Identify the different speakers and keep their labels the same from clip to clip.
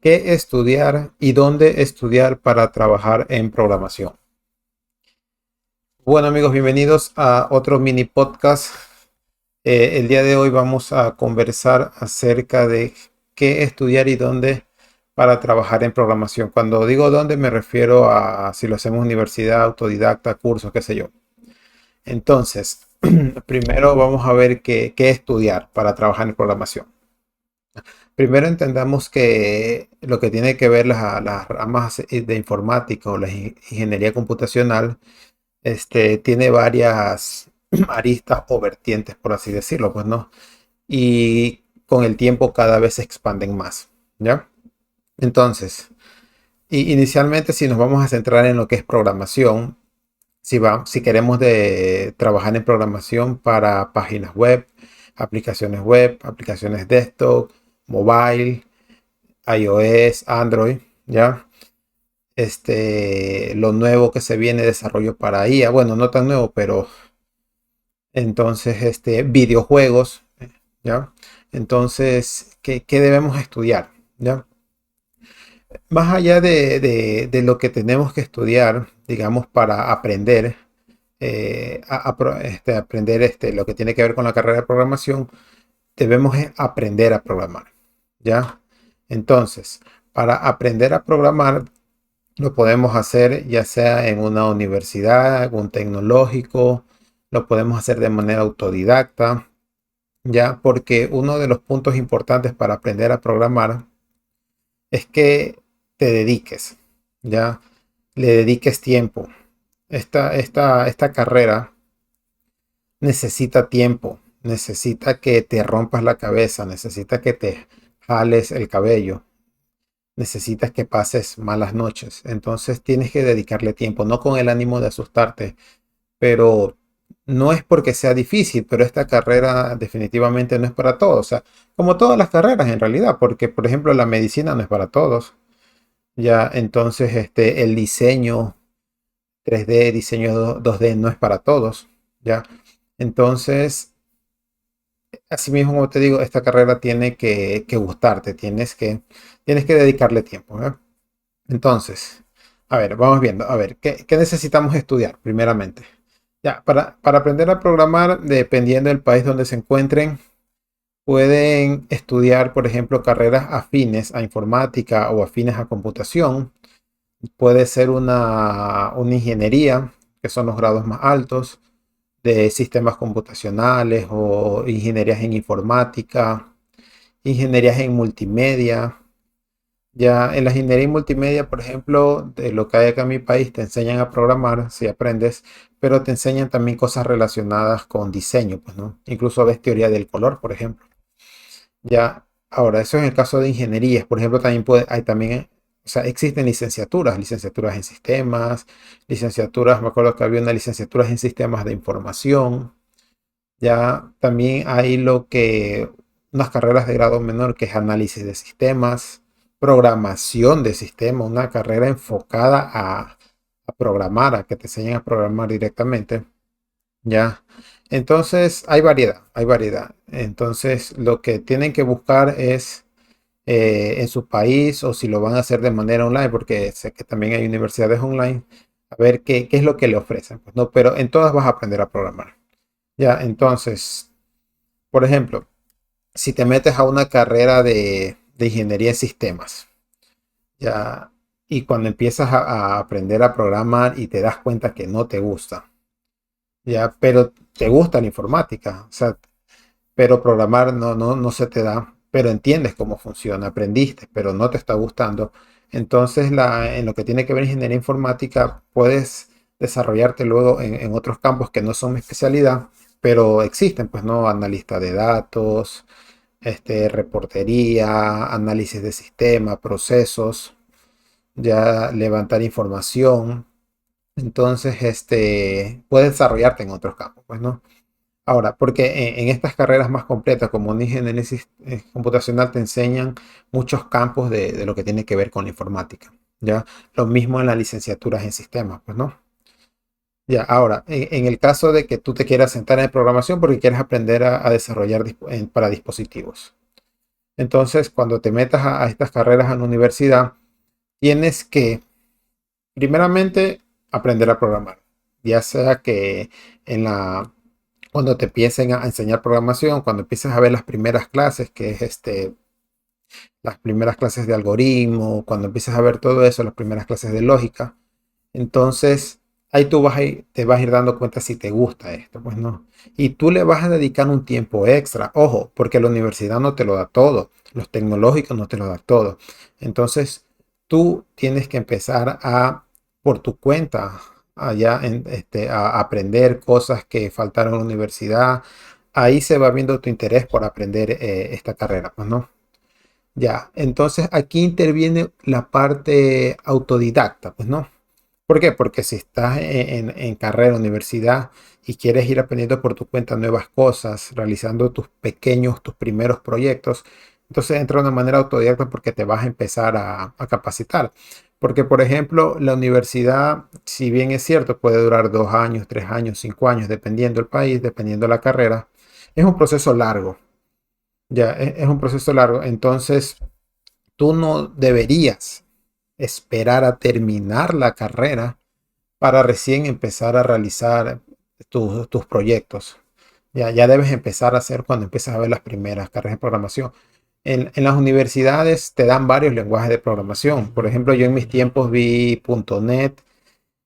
Speaker 1: ¿Qué estudiar y dónde estudiar para trabajar en programación? Bueno amigos, bienvenidos a otro mini podcast. El día de hoy vamos a conversar acerca de qué estudiar y dónde para trabajar en programación. Cuando digo dónde me refiero a si lo hacemos universidad, autodidacta, cursos, qué sé yo. Entonces, primero vamos a ver qué estudiar para trabajar en programación. Primero entendamos que lo que tiene que ver las ramas de informática o la ingeniería computacional, tiene varias aristas o vertientes, por así decirlo, pues no. Y con el tiempo cada vez se expanden más, ¿ya? Entonces, inicialmente si nos vamos a centrar en lo que es programación, si queremos trabajar en programación para páginas web, aplicaciones desktop, mobile, iOS, Android, ¿ya? Lo nuevo que se viene desarrollo para IA, bueno, no tan nuevo, pero entonces, videojuegos, ¿ya? Entonces, ¿qué debemos estudiar? ¿Ya? Más allá de lo que tenemos que estudiar, digamos, para aprender, aprender lo que tiene que ver con la carrera de programación, debemos aprender a programar, ¿ya? Entonces, para aprender a programar, lo podemos hacer ya sea en una universidad, un tecnológico, lo podemos hacer de manera autodidacta, ya, porque uno de los puntos importantes para aprender a programar es que te dediques, ya, le dediques tiempo. Esta carrera necesita tiempo, necesita que te rompas la cabeza, necesita que te jales el cabello, necesitas que pases malas noches. Entonces tienes que dedicarle tiempo, no con el ánimo de asustarte, pero no es porque sea difícil, pero esta carrera definitivamente no es para todos. O sea, como todas las carreras en realidad, porque por ejemplo la medicina no es para todos. Ya, entonces el diseño 3D, diseño 2D no es para todos. Ya, entonces, así mismo como te digo, esta carrera tiene que gustarte, tienes que dedicarle tiempo. ¿Eh? Entonces, a ver, vamos viendo. A ver, ¿qué necesitamos estudiar primeramente? Ya, para aprender a programar, dependiendo del país donde se encuentren, pueden estudiar, por ejemplo, carreras afines a informática o afines a computación. Puede ser una ingeniería, que son los grados más altos, de sistemas computacionales o ingenierías en informática, ingenierías en multimedia. Ya en la ingeniería multimedia, por ejemplo, de lo que hay acá en mi país, te enseñan a programar, si aprendes, pero te enseñan también cosas relacionadas con diseño, pues, ¿no? Incluso ves teoría del color, por ejemplo. Ya, ahora, eso es en el caso de ingenierías. Por ejemplo, hay también, o sea, existen licenciaturas en sistemas, licenciaturas, me acuerdo que había una licenciatura en sistemas de información. Ya también hay unas carreras de grado menor que es análisis de sistemas, programación de sistemas, una carrera enfocada a programar, a que te enseñen a programar directamente. Ya. Entonces hay variedad, hay variedad. Entonces lo que tienen que buscar es en su país o si lo van a hacer de manera online, porque sé que también hay universidades online, a ver qué es lo que le ofrecen. Pues, no, pero en todas vas a aprender a programar. Ya, entonces, por ejemplo, si te metes a una carrera de ingeniería en sistemas, ya, y cuando empiezas a aprender a programar y te das cuenta que no te gusta, ya, pero te gusta la informática, o sea, pero programar no se te da, pero entiendes cómo funciona, aprendiste, pero no te está gustando. Entonces, en lo que tiene que ver ingeniería informática, puedes desarrollarte luego en otros campos que no son mi especialidad, pero existen, pues, ¿no? Analista de datos, reportería, análisis de sistema, procesos, ya levantar información. Entonces, puedes desarrollarte en otros campos, pues, ¿no? Ahora, porque en estas carreras más completas, como un ingeniero computacional, te enseñan muchos campos de lo que tiene que ver con la informática. ¿Ya? Lo mismo en las licenciaturas en sistemas, pues, ¿no? Ya, ahora, en el caso de que tú te quieras sentar en programación porque quieres aprender a desarrollar para dispositivos. Entonces, cuando te metas a estas carreras en la universidad, tienes que, primeramente, aprender a programar. Ya sea que en la, cuando te empiecen a enseñar programación, cuando empieces a ver las primeras clases, que es las primeras clases de algoritmo, cuando empieces a ver todo eso, las primeras clases de lógica, entonces ahí tú te vas a ir dando cuenta si te gusta esto, pues no. Y tú le vas a dedicar un tiempo extra, ojo, porque la universidad no te lo da todo, los tecnológicos no te lo da todo. Entonces tú tienes que empezar por tu cuenta, a aprender cosas que faltaron en la universidad. Ahí se va viendo tu interés por aprender esta carrera, pues no. Ya, entonces aquí interviene la parte autodidacta, pues no. ¿Por qué? Porque si estás en carrera, universidad y quieres ir aprendiendo por tu cuenta nuevas cosas, realizando tus primeros proyectos, entonces entra de una manera autodidacta porque te vas a empezar a capacitar. Porque, por ejemplo, la universidad, si bien es cierto, puede durar 2 años, 3 años, 5 años, dependiendo el país, dependiendo la carrera, es un proceso largo. Ya, es un proceso largo. Entonces, tú no deberías esperar a terminar la carrera para recién empezar a realizar tus proyectos. Ya debes empezar a hacer cuando empieces a ver las primeras carreras de programación. En las universidades te dan varios lenguajes de programación. Por ejemplo, yo en mis tiempos vi .NET,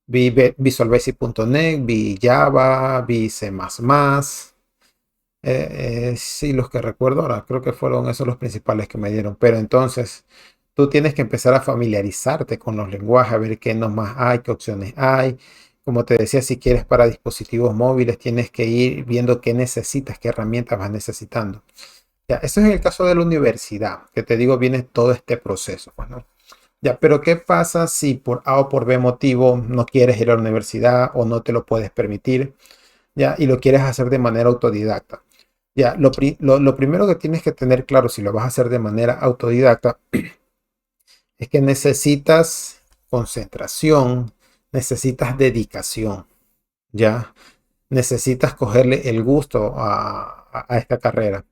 Speaker 1: vi Visual Basic.net, vi Java, vi C++. Sí, los que recuerdo ahora, creo que fueron esos los principales que me dieron. Pero entonces, tú tienes que empezar a familiarizarte con los lenguajes, a ver qué nomás hay, qué opciones hay. Como te decía, si quieres para dispositivos móviles, tienes que ir viendo qué necesitas, qué herramientas vas necesitando. Ya, eso es en el caso de la universidad, que te digo, viene todo este proceso, pues, ¿no? Ya, pero ¿qué pasa si por A o por B motivo no quieres ir a la universidad o no te lo puedes permitir? Ya, y lo quieres hacer de manera autodidacta. Ya, lo primero que tienes que tener claro si lo vas a hacer de manera autodidacta es que necesitas concentración, necesitas dedicación, ya, necesitas cogerle el gusto a esta carrera,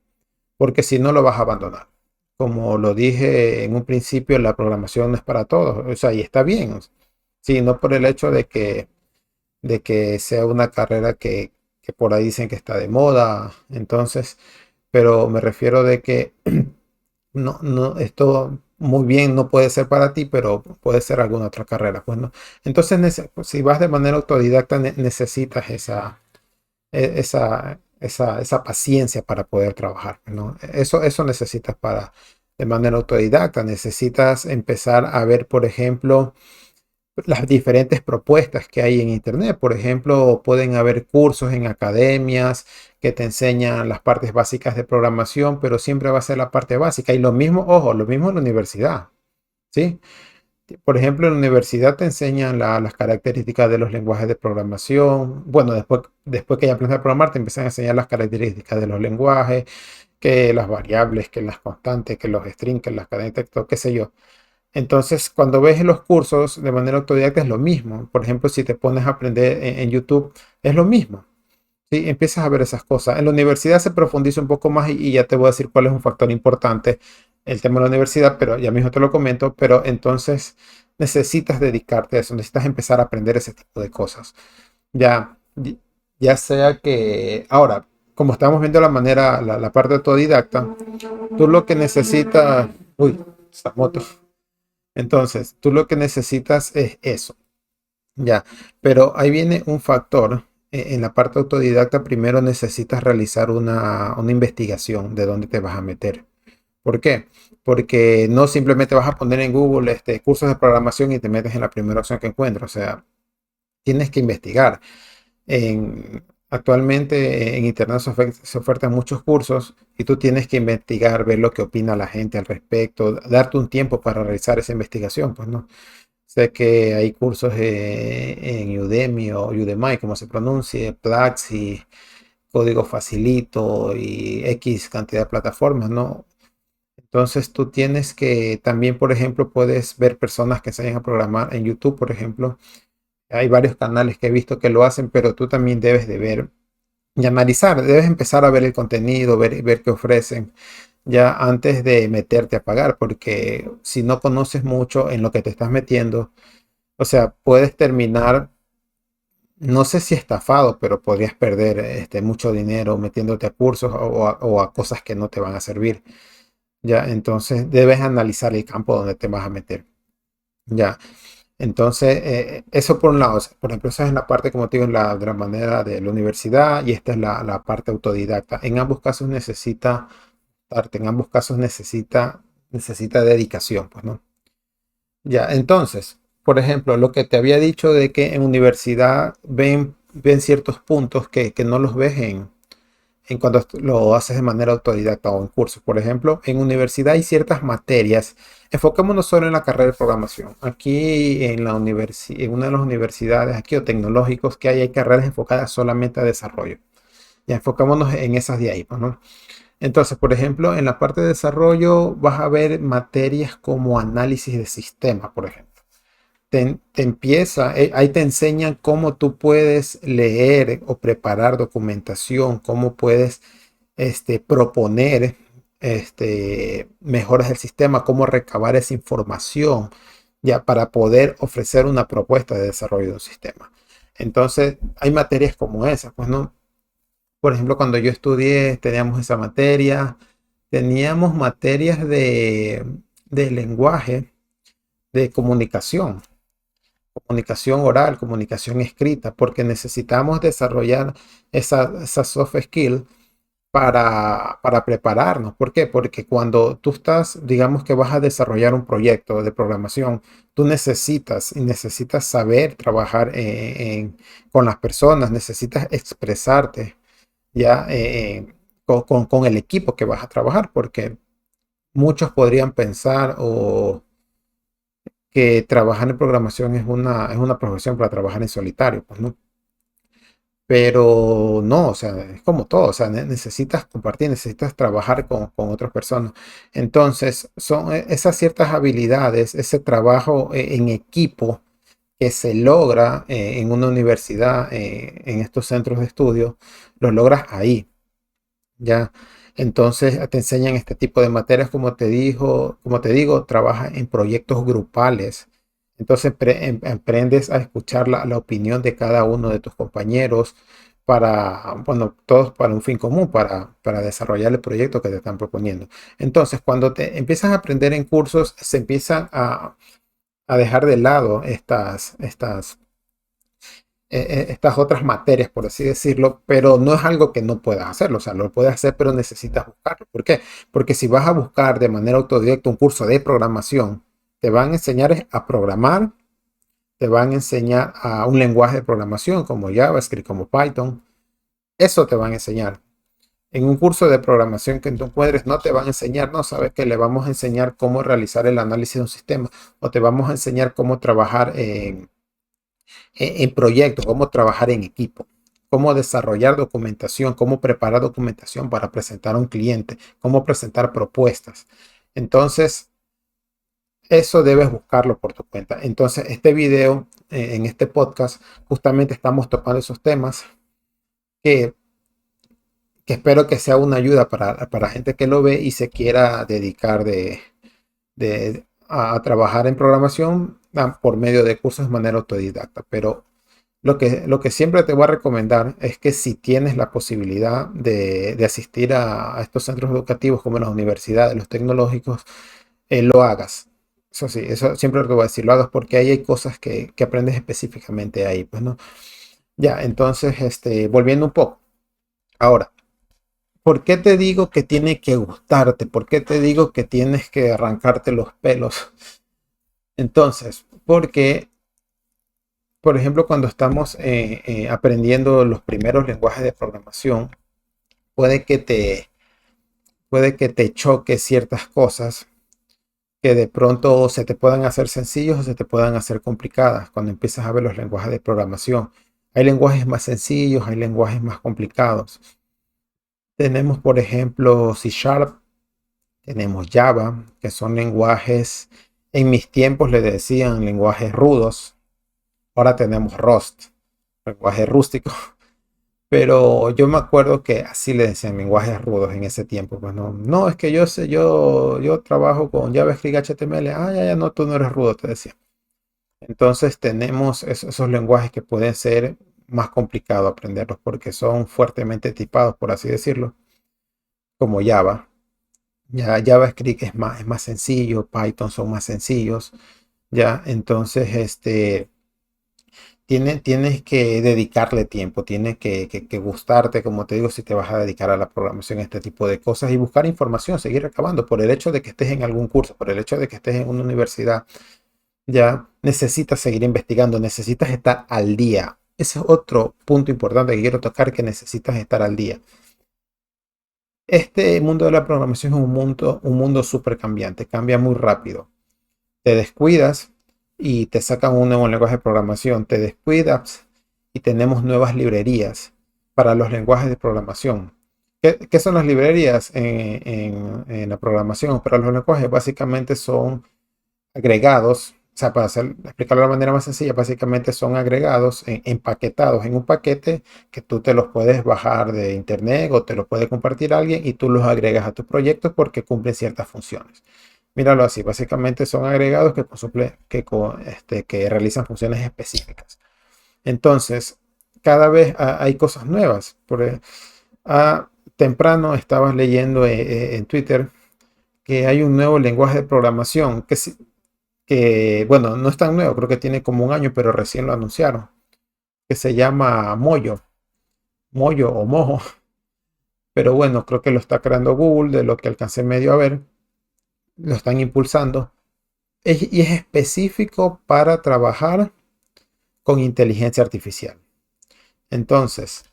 Speaker 1: porque si no lo vas a abandonar. Como lo dije en un principio, la programación no es para todos, o sea, y está bien, sí, no por el hecho de que sea una carrera que por ahí dicen que está de moda, entonces, pero me refiero de que no, no, esto muy bien no puede ser para ti, pero puede ser alguna otra carrera, pues no. Entonces, si vas de manera autodidacta, necesitas esa paciencia para poder trabajar, ¿no? Eso necesitas de manera autodidacta, necesitas empezar a ver, por ejemplo, las diferentes propuestas que hay en Internet. Por ejemplo, pueden haber cursos en academias que te enseñan las partes básicas de programación, pero siempre va a ser la parte básica. Y lo mismo, ojo, lo mismo en la universidad, ¿sí? Por ejemplo, en la universidad te enseñan las características de los lenguajes de programación. Bueno, después que ya aprendes a programar, te empiezan a enseñar las características de los lenguajes, que las variables, que las constantes, que los strings, que las cadenas de texto, qué sé yo. Entonces, cuando ves los cursos de manera autodidacta es lo mismo. Por ejemplo, si te pones a aprender en YouTube, es lo mismo. ¿Sí? Empiezas a ver esas cosas. En la universidad se profundiza un poco más y ya te voy a decir cuál es un factor importante, el tema de la universidad, pero ya mismo te lo comento, pero entonces necesitas dedicarte a eso, necesitas empezar a aprender ese tipo de cosas. Ya, ya sea que ahora, como estamos viendo la parte autodidacta, tú lo que necesitas, uy, esta moto. Entonces, tú lo que necesitas es eso, ya. Pero ahí viene un factor. En la parte autodidacta, primero necesitas realizar una investigación de dónde te vas a meter. ¿Por qué? Porque no simplemente vas a poner en Google cursos de programación y te metes en la primera opción que encuentras. O sea, tienes que investigar. Actualmente en Internet se ofertan muchos cursos y tú tienes que investigar, ver lo que opina la gente al respecto, darte un tiempo para realizar esa investigación, pues no. Sé que hay cursos en Udemy o Udemy, como se pronuncie, Platzi, Código Facilito y X cantidad de plataformas, ¿no? Entonces tú tienes que también, por ejemplo, puedes ver personas que enseñan a programar en YouTube, por ejemplo. Hay varios canales que he visto que lo hacen, pero tú también debes de ver y analizar, debes empezar a ver el contenido, ver qué ofrecen. ya antes de meterte a pagar, porque si no conoces mucho en lo que te estás metiendo, o sea, puedes terminar, no sé si estafado, pero podrías perder mucho dinero metiéndote a cursos o a cosas que no te van a servir. Ya, entonces debes analizar el campo donde te vas a meter. Ya, entonces eso por un lado, o sea, por ejemplo, esa es la parte, como te digo, de la manera de la universidad y esta es la parte autodidacta. En ambos casos necesita arte, en ambos casos necesita dedicación, pues, ¿no? Ya, entonces, por ejemplo, lo que te había dicho de que en universidad ven ciertos puntos que no los ves en cuando lo haces de manera autodidacta o en cursos. Por ejemplo, en universidad hay ciertas materias. Enfocémonos solo en la carrera de programación. Aquí en una de las universidades, aquí o tecnológicos que hay carreras enfocadas solamente a desarrollo. Ya enfocémonos en esas de ahí, pues, ¿no? Entonces, por ejemplo, en la parte de desarrollo vas a ver materias como análisis de sistemas, por ejemplo. Ahí te enseñan cómo tú puedes leer o preparar documentación, cómo puedes proponer mejoras del sistema, cómo recabar esa información ya para poder ofrecer una propuesta de desarrollo de un sistema. Entonces, hay materias como esas, pues no. Por ejemplo, cuando yo estudié, teníamos esa materia, teníamos materias de lenguaje, de comunicación oral, comunicación escrita, porque necesitamos desarrollar esa soft skill para prepararnos. ¿Por qué? Porque cuando tú estás, digamos que vas a desarrollar un proyecto de programación, tú necesitas saber trabajar con las personas, necesitas expresarte ya con el equipo que vas a trabajar, porque muchos podrían pensar que trabajar en programación es una profesión para trabajar en solitario, pues no. Pero no, o sea, es como todo, o sea, necesitas compartir, necesitas trabajar con otras personas. Entonces, son esas ciertas habilidades, ese trabajo en equipo que se logra en una universidad, en estos centros de estudio, lo logras ahí. Ya, entonces te enseñan este tipo de materias, como te digo, trabaja en proyectos grupales. Entonces aprendes a escuchar la opinión de cada uno de tus compañeros bueno, todos para un fin común, para desarrollar el proyecto que te están proponiendo. Entonces, cuando te empiezas a aprender en cursos, se empiezan a dejar de lado estas otras materias, por así decirlo, pero no es algo que no puedas hacerlo, o sea, lo puedes hacer, pero necesitas buscarlo. ¿Por qué? Porque si vas a buscar de manera autodidacta un curso de programación, te van a enseñar a programar, te van a enseñar a un lenguaje de programación como JavaScript, como Python, eso te van a enseñar. En un curso de programación que tú encuentres, no te van a enseñar, no sabes que le vamos a enseñar cómo realizar el análisis de un sistema o te vamos a enseñar cómo trabajar en proyectos, cómo trabajar en equipo, cómo desarrollar documentación, cómo preparar documentación para presentar a un cliente, cómo presentar propuestas. Entonces, eso debes buscarlo por tu cuenta. Entonces, este video, en este podcast, justamente estamos tocando esos temas que, que espero que sea una ayuda para gente que lo ve y se quiera dedicar a trabajar en programación por medio de cursos de manera autodidacta. Pero lo que siempre te voy a recomendar es que si tienes la posibilidad de asistir a estos centros educativos como las universidades, los tecnológicos, lo hagas. Eso sí, eso siempre te voy a decir, lo hagas porque ahí hay cosas que aprendes específicamente ahí, pues, ¿no? Ya, entonces, volviendo un poco. Ahora, ¿por qué te digo que tiene que gustarte? ¿Por qué te digo que tienes que arrancarte los pelos? Entonces, porque por ejemplo, cuando estamos aprendiendo los primeros lenguajes de programación, puede que te, puede que te choque ciertas cosas que de pronto se te puedan hacer sencillos o se te puedan hacer complicadas cuando empiezas a ver los lenguajes de programación. Hay lenguajes más sencillos, hay lenguajes más complicados. Tenemos, por ejemplo, C Sharp, tenemos Java, que son lenguajes, en mis tiempos le decían lenguajes rudos. Ahora tenemos Rust, lenguaje rústico. Pero yo me acuerdo que así le decían lenguajes rudos en ese tiempo. Pues no, no, es que yo sé, yo trabajo con JavaScript HTML. Ah, ya, ya, no, tú no eres rudo, te decía. Entonces tenemos esos lenguajes que pueden ser más complicados aprenderlos porque son fuertemente tipados, por así decirlo, como Java. Ya JavaScript es más sencillo, Python son más sencillos, ya. Entonces, tienes que dedicarle tiempo, tienes que gustarte, como te digo, si te vas a dedicar a la programación, este tipo de cosas y buscar información, seguir recabando por el hecho de que estés en algún curso, por el hecho de que estés en una universidad. Ya necesitas seguir investigando, necesitas estar al día. Ese es otro punto importante que quiero tocar, que necesitas estar al día. Este mundo de la programación es un mundo súper cambiante, cambia muy rápido. Te descuidas y te sacan un nuevo lenguaje de programación. Te descuidas y tenemos nuevas librerías para los lenguajes de programación. ¿Qué son las librerías en la programación? Para los lenguajes básicamente son agregados, o sea, explicarlo de la manera más sencilla, básicamente son agregados, empaquetados en un paquete que tú te los puedes bajar de internet o te los puede compartir alguien y tú los agregas a tu proyecto porque cumplen ciertas funciones. Míralo así, básicamente son agregados que realizan funciones específicas. Entonces, cada vez hay cosas nuevas. Temprano estabas leyendo en Twitter que hay un nuevo lenguaje de programación bueno, no es tan nuevo, creo que tiene como un año, pero recién lo anunciaron, que se llama Moyo o Mojo. Pero bueno, creo que lo está creando Google, de lo que alcancé medio a ver, lo están impulsando. Y es específico para trabajar con inteligencia artificial. Entonces,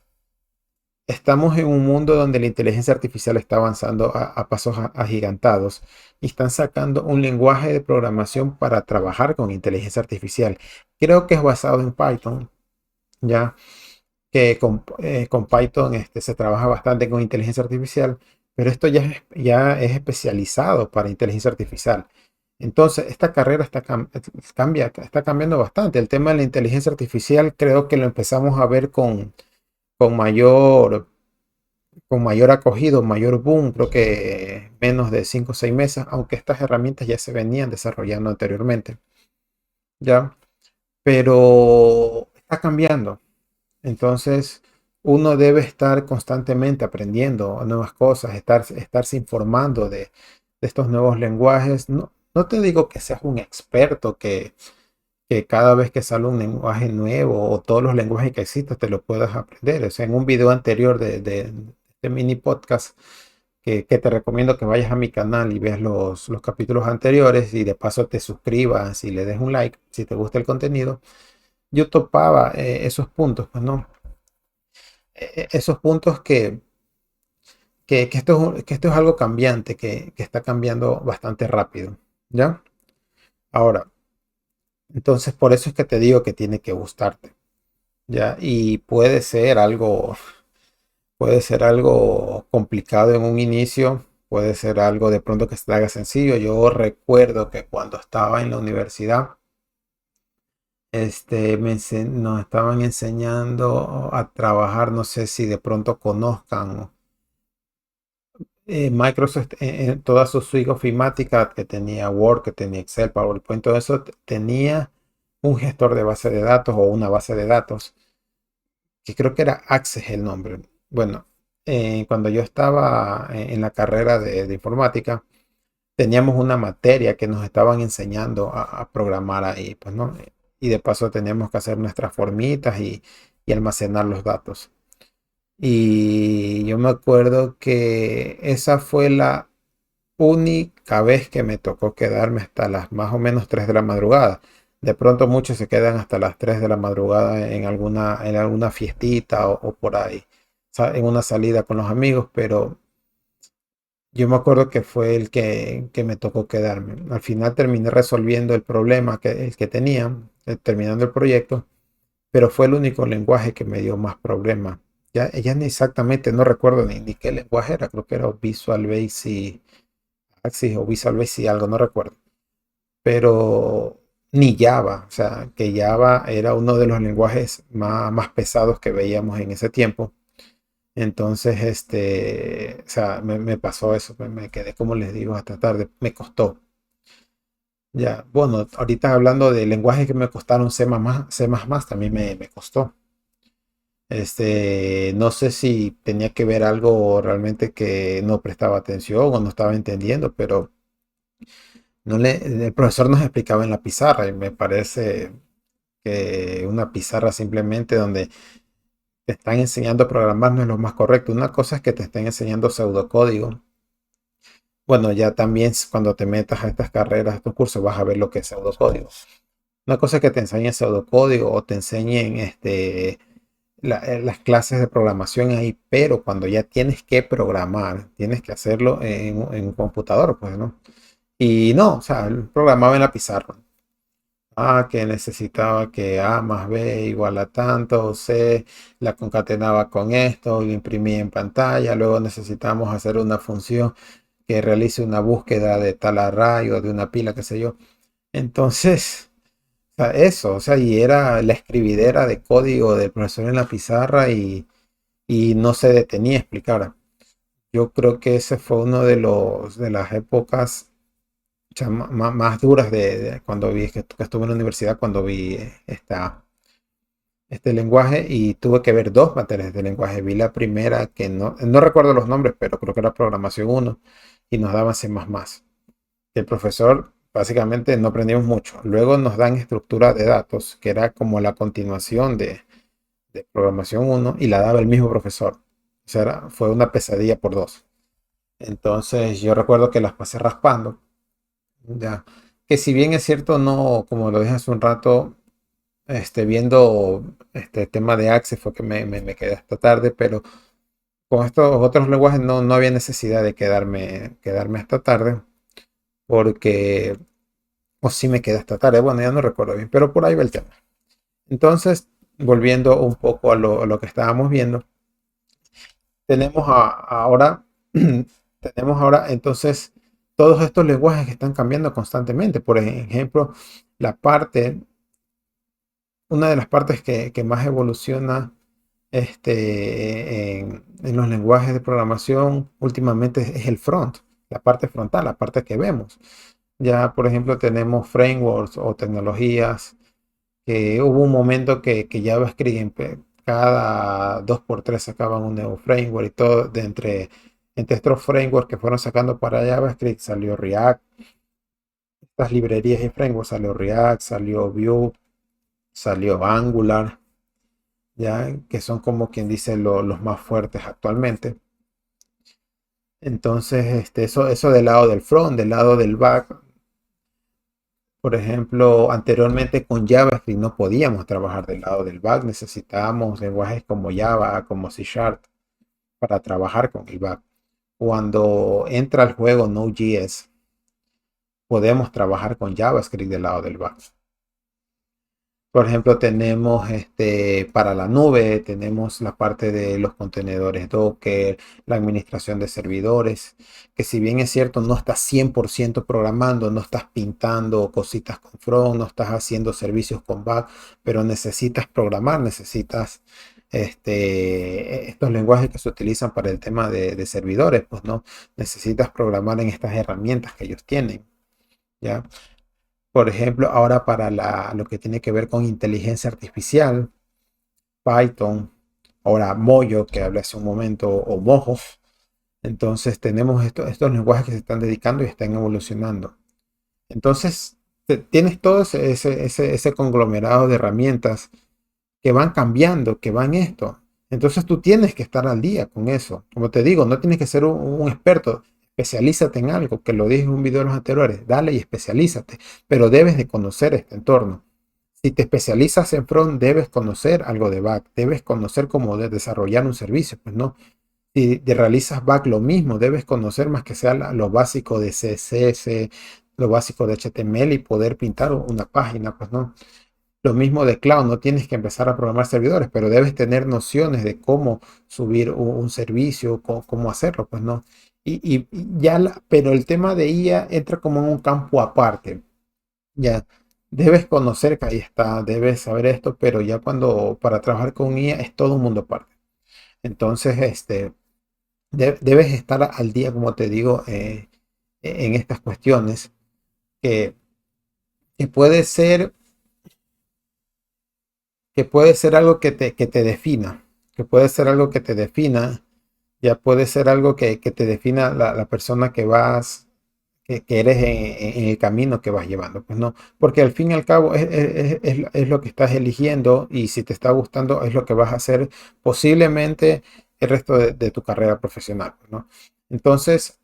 Speaker 1: estamos en un mundo donde la inteligencia artificial está avanzando a pasos agigantados y están sacando un lenguaje de programación para trabajar con inteligencia artificial. Creo que es basado en Python, ya que con Python se trabaja bastante con inteligencia artificial, pero esto ya es especializado para inteligencia artificial. Entonces, esta carrera está cambiando bastante. El tema de la inteligencia artificial creo que lo empezamos a ver con mayor, con mayor acogido, mayor boom, creo que menos de 5 o 6 meses, aunque estas herramientas ya se venían desarrollando anteriormente, ¿ya? Pero está cambiando. Entonces, uno debe estar constantemente aprendiendo nuevas cosas, estarse informando de estos nuevos lenguajes. No, no te digo que seas un experto, que cada vez que sale un lenguaje nuevo o todos los lenguajes que existan te lo puedas aprender. O sea, en un video anterior de este mini podcast, que te recomiendo que vayas a mi canal y veas los capítulos anteriores y de paso te suscribas y le des un like si te gusta el contenido, yo topaba esos puntos, pues no, esos puntos que esto es algo cambiante, que está cambiando bastante rápido, ¿ya? Ahora, entonces por eso es que te digo que tiene que gustarte, ¿ya? Y puede ser algo complicado en un inicio, puede ser algo de pronto que se te haga sencillo. Yo recuerdo que cuando estaba en la universidad, nos estaban enseñando a trabajar, no sé si de pronto conozcan Microsoft en toda su suite ofimática, que tenía Word, que tenía Excel, PowerPoint, todo eso tenía un gestor de base de datos o una base de datos, que creo que era Access el nombre. Bueno, cuando yo estaba en la carrera de informática, teníamos una materia que nos estaban enseñando a programar ahí, pues, ¿no? Y de paso teníamos que hacer nuestras formitas y almacenar los datos. Y yo me acuerdo que esa fue la única vez que me tocó quedarme hasta las más o menos 3 de la madrugada. De pronto muchos se quedan hasta las 3 de la madrugada en alguna fiestita o por ahí, en una salida con los amigos, pero yo me acuerdo que fue el que me tocó quedarme. Al final terminé resolviendo el problema el que tenía, terminando el proyecto, pero fue el único lenguaje que me dio más problemas. Ya ni exactamente, no recuerdo ni qué lenguaje era, creo que era Visual Basic Axis o Visual Basic algo, no recuerdo. Pero ni Java, o sea, que Java era uno de los lenguajes más pesados que veíamos en ese tiempo. Entonces, o sea, me pasó eso, me quedé, como les digo, hasta tarde, me costó. Ya, bueno, ahorita hablando de lenguajes que me costaron C++, también me costó. No sé si tenía que ver algo realmente que no prestaba atención o no estaba entendiendo, pero el profesor nos explicaba en la pizarra y me parece que una pizarra simplemente donde te están enseñando a programar no es lo más correcto. Una cosa es que te estén enseñando pseudocódigo. Bueno, ya también cuando te metas a estas carreras, a estos cursos, vas a ver lo que es pseudocódigo. Una cosa es que te enseñen pseudocódigo o te enseñen las clases de programación ahí, pero cuando ya tienes que programar, tienes que hacerlo en un computador, pues, ¿no? Y no, o sea, él programaba en la pizarra. Que necesitaba que A más B igual a tanto, C la concatenaba con esto, lo imprimía en pantalla, luego necesitamos hacer una función que realice una búsqueda de tal array o de una pila, qué sé yo. Entonces, o sea, eso, o sea, y era la escribidera de código del profesor en la pizarra y no se detenía a explicar. Yo creo que ese fue uno de las épocas, o sea, más duras de cuando vi que estuve en la universidad, cuando vi este lenguaje y tuve que ver dos materias de lenguaje. Vi la primera que no recuerdo los nombres, pero creo que era programación uno y nos daban C++. El profesor básicamente no aprendimos mucho. Luego nos dan estructura de datos, que era como la continuación de programación uno y la daba el mismo profesor. O sea, fue una pesadilla por dos. Entonces yo recuerdo que las pasé raspando. Ya. Que si bien es cierto, no, como lo dije hace un rato, viendo este tema de Access fue que me quedé hasta tarde, pero con estos otros lenguajes no había necesidad de quedarme hasta tarde, porque, o sí me quedé hasta tarde, bueno, ya no recuerdo bien, pero por ahí va el tema. Entonces, volviendo un poco a lo que estábamos viendo, tenemos ahora, tenemos ahora entonces todos estos lenguajes que están cambiando constantemente. Por ejemplo, la parte, una de las partes que más evoluciona en los lenguajes de programación últimamente es el front, la parte frontal, la parte que vemos. Ya, por ejemplo, tenemos frameworks o tecnologías que hubo un momento que JavaScript cada 2 por 3 sacaban un nuevo framework y todo entre estos frameworks que fueron sacando para JavaScript salió React, estas librerías y frameworks salió React, salió Vue, salió Angular, ya que son como quien dice los más fuertes actualmente. Entonces, eso del lado del front, del lado del back. Por ejemplo, anteriormente con JavaScript no podíamos trabajar del lado del back, necesitábamos lenguajes como Java, como C Sharp para trabajar con el back. Cuando entra al juego Node.js, podemos trabajar con JavaScript del lado del back. Por ejemplo, tenemos para la nube, tenemos la parte de los contenedores Docker, la administración de servidores, que si bien es cierto, no estás 100% programando, no estás pintando cositas con front, no estás haciendo servicios con back, pero necesitas programar, necesitas estos lenguajes que se utilizan para el tema de servidores, pues no, necesitas programar en estas herramientas que ellos tienen, ¿ya? Por ejemplo, ahora para lo que tiene que ver con inteligencia artificial, Python, ahora Mojo, que hablé hace un momento, o Mojo. Entonces tenemos estos lenguajes que se están dedicando y están evolucionando. Entonces, tienes todo ese conglomerado de herramientas que van cambiando, que van esto. Entonces tú tienes que estar al día con eso. Como te digo, no tienes que ser un experto. Especialízate en algo, que lo dije en un video de los anteriores. Dale y especialízate, pero debes de conocer este entorno. Si te especializas en front, debes conocer algo de back, debes conocer cómo desarrollar un servicio, pues no. Si te realizas back, lo mismo, debes conocer más que sea lo básico de CSS, lo básico de HTML y poder pintar una página, pues no. Lo mismo de cloud, no tienes que empezar a programar servidores, pero debes tener nociones de cómo subir un servicio, cómo hacerlo, pues no. Pero el tema de IA entra como en un campo aparte. Ya, debes conocer que ahí está, debes saber esto, pero ya cuando para trabajar con IA es todo un mundo aparte. Entonces, debes estar al día, como te digo, en estas cuestiones que, que puede ser, que puede ser algo que te defina, que puede ser algo que te defina, ya puede ser algo que te defina la persona que vas, que eres en el camino que vas llevando, pues no, porque al fin y al cabo es lo que estás eligiendo y si te está gustando es lo que vas a hacer posiblemente el resto de tu carrera profesional, pues, ¿no? Entonces,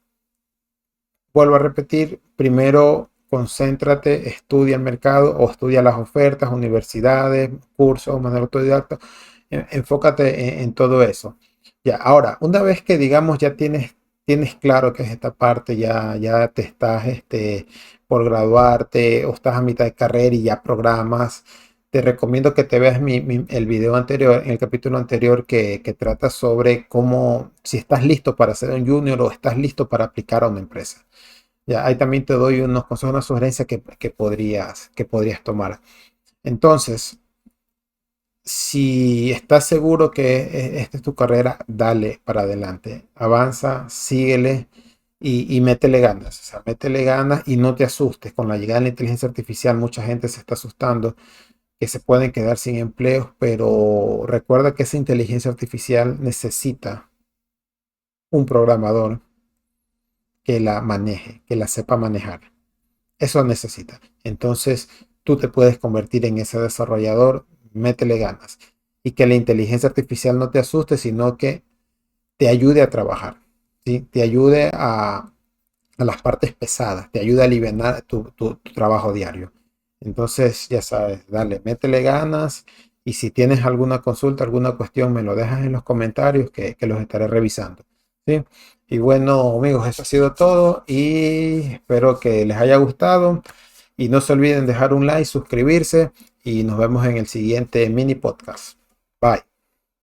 Speaker 1: vuelvo a repetir, primero concéntrate, estudia el mercado o estudia las ofertas, universidades, cursos, manera autodidacta, enfócate en todo eso. Ya, ahora, una vez que digamos ya tienes claro que es esta parte, ya te estás por graduarte o estás a mitad de carrera y ya programas, te recomiendo que te veas el video anterior, en el capítulo anterior que trata sobre cómo, si estás listo para ser un junior o estás listo para aplicar a una empresa. Ya, ahí también te doy unos consejos, una sugerencia que podrías tomar. Entonces, si estás seguro que esta es tu carrera, dale para adelante. Avanza, síguele y métele ganas. O sea, métele ganas y no te asustes. Con la llegada de la inteligencia artificial, mucha gente se está asustando que se pueden quedar sin empleos, pero recuerda que esa inteligencia artificial necesita un programador que la maneje, que la sepa manejar. Eso necesita. Entonces, tú te puedes convertir en ese desarrollador, métele ganas. Y que la inteligencia artificial no te asuste, sino que te ayude a trabajar, ¿sí? Te ayude a las partes pesadas, te ayude a aliviar tu trabajo diario. Entonces, ya sabes, dale, métele ganas. Y si tienes alguna consulta, alguna cuestión, me lo dejas en los comentarios que los estaré revisando, ¿sí? Y bueno, amigos, eso ha sido todo y espero que les haya gustado. Y no se olviden dejar un like, suscribirse y nos vemos en el siguiente mini podcast. Bye.